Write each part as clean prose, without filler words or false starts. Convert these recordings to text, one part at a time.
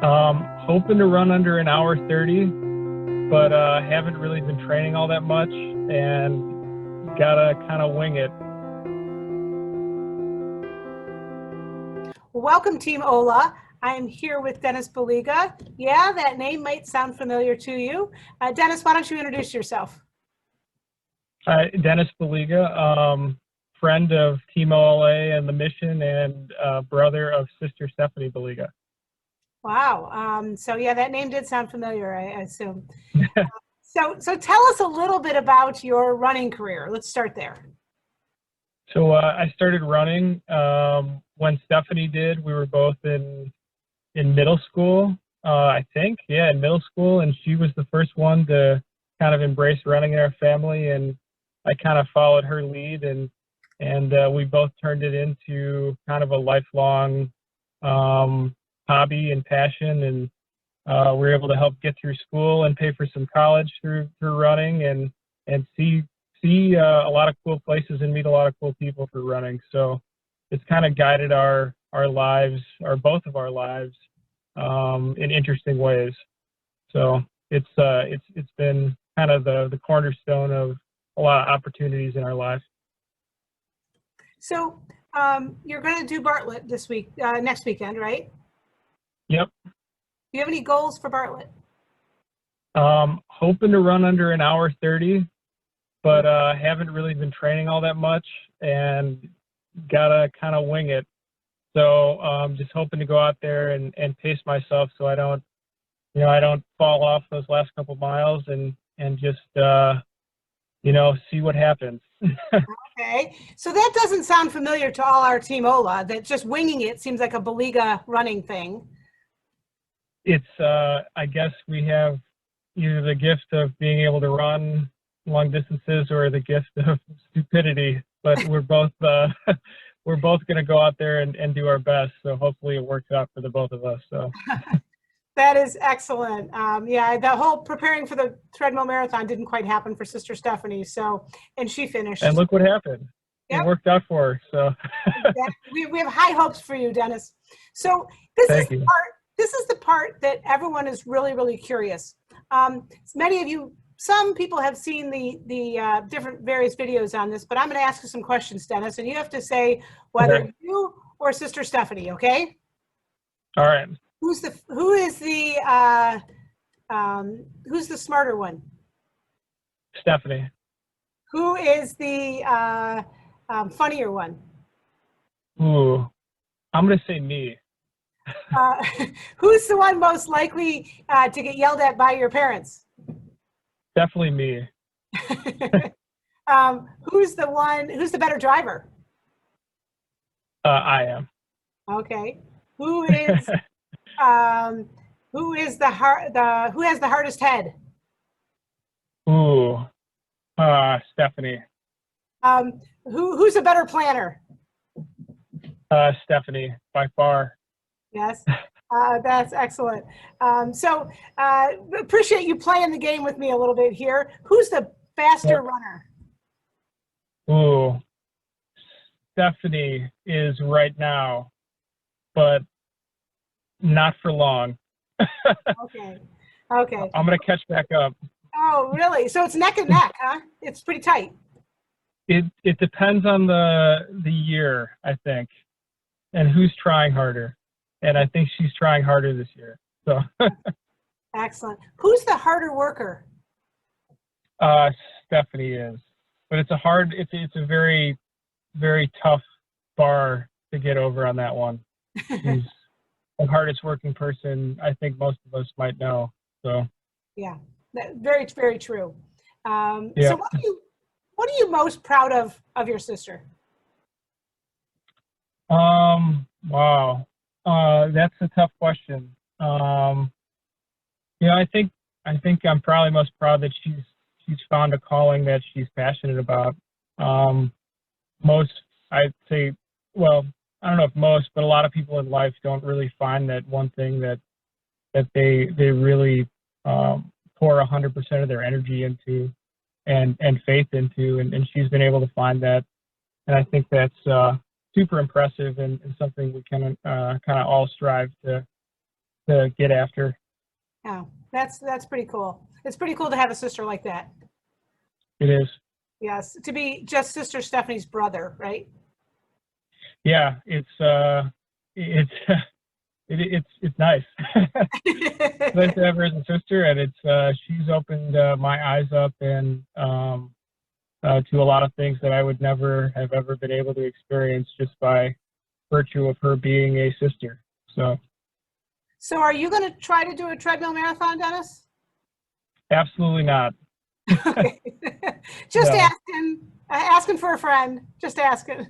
Hoping to run under an hour 30, but haven't really been training all that much and gotta kind of wing it. Welcome, Team Ola. I am here with Dennis Baliga. Yeah, that name might sound familiar to you. Dennis, why don't you introduce yourself? Dennis Baliga, friend of Team OLA and the mission, and brother of Sister Stephanie Baliga. Wow. So yeah, that name did sound familiar, I assume. So tell us a little bit about your running career. Let's start there. So I started running when Stephanie did. We were both in middle school, I think. Yeah, in middle school, and she was the first one to kind of embrace running in our family, and I kind of followed her lead, and we both turned it into kind of a lifelong hobby and passion, and we were able to help get through school and pay for some college through running, and see a lot of cool places and meet a lot of cool people through running. So it's kind of guided our lives, or both of our lives, in interesting ways. So it's been kind of the cornerstone of a lot of opportunities in our lives. So you're going to do Bartlett this week, next weekend, right? Yep. Do you have any goals for Bartlett? Hoping to run under an hour 30, but haven't really been training all that much and gotta kind of wing it. So just hoping to go out there and pace myself so I don't fall off those last couple miles and just see what happens. Okay, so that doesn't sound familiar to all our Team Ola. That just winging it seems like a Baliga running thing. It's I guess we have either the gift of being able to run long distances or the gift of stupidity, but we're both going to go out there and do our best. So hopefully it works out for the both of us. So that is excellent. Yeah, the whole preparing for the treadmill marathon didn't quite happen for Sister Stephanie. So, and she finished. And look what happened. Yep. It worked out for her. So we have high hopes for you, Dennis. So this is the part that everyone is really, really curious. Many of you, some people have seen the different various videos on this, but I'm going to ask you some questions, Dennis, and you have to say whether you or Sister Stephanie, okay? All right. Who's the smarter one? Stephanie. Who is the funnier one? Ooh, I'm going to say me. Who's the one most likely to get yelled at by your parents? Definitely me. Who's the better driver? I am. Okay. Who has the hardest head? Ooh, Stephanie. Who's a better planner? Stephanie, by far. Yes, that's excellent. So appreciate you playing the game with me a little bit here. Who's the faster runner? Ooh, Stephanie is right now, but not for long. Okay. I'm going to catch back up. Oh, really? So it's neck and neck, huh? It's pretty tight. It depends on the year, I think, and who's trying harder. And I think she's trying harder this year. So excellent. Who's the harder worker? Stephanie is, but it's a very, very tough bar to get over on that one. She's the hardest working person I think most of us might know. So yeah, very, very true. Yeah. So what are you most proud of your sister? Wow. That's a tough question. I think I'm probably most proud that she's found a calling that she's passionate about. Most, I'd say, well, I don't know if most, but a lot of people in life don't really find that one thing that they really pour 100% of their energy into and faith into, and she's been able to find that, and I think that's super impressive and something we can kind of all strive to to get after. Yeah, that's pretty cool. It's pretty cool to have a sister like that. It is. Yes, to be just Sister Stephanie's brother, right? Yeah, it's it's nice. It's nice to have her as a sister, and it's she's opened my eyes up and to a lot of things that I would never have ever been able to experience just by virtue of her being a sister. So are you going to try to do a treadmill marathon, Dennis? Absolutely not. Just No. asking for a friend. Just asking.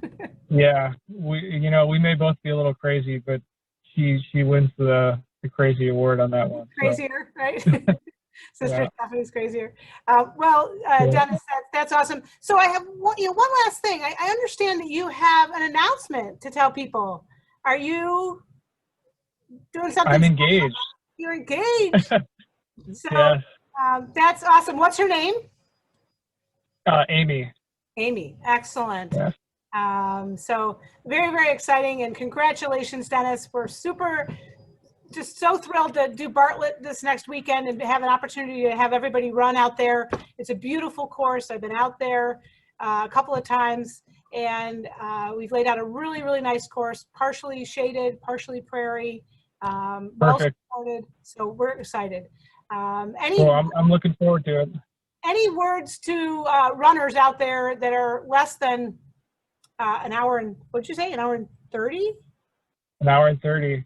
Yeah, we may both be a little crazy, but she wins the crazy award on that one. Crazier, so. Right? Sister Yeah. Stephanie's crazier. Dennis, that's awesome. So I have one last thing. I understand that you have an announcement to tell people. Are you doing something? I'm engaged. Special? You're engaged. So Yes. That's awesome. What's her name? Amy. Amy. Excellent. Yeah. So very, very exciting, and congratulations, Dennis. We're just so thrilled to do Bartlett this next weekend and to have an opportunity to have everybody run out there. It's a beautiful course. I've been out there a couple of times, and we've laid out a really, really nice course, partially shaded, partially prairie, well supported. So we're excited. Well, I'm looking forward to it. Any words to runners out there that are less than an hour and, what'd you say, an hour and 30? An hour and 30.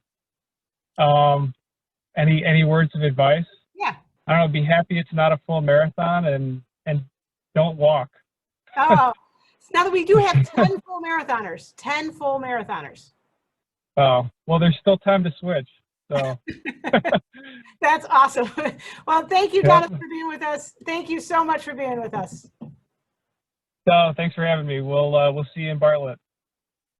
Any words of advice? Yeah. I don't know, be happy it's not a full marathon, and don't walk. Oh, now that we do have 10 full marathoners, 10 full marathoners. Oh, well, there's still time to switch. So that's awesome. Well, thank you, Dennis, for being with us. Thank you so much for being with us. So thanks for having me. We'll see you in Bartlett.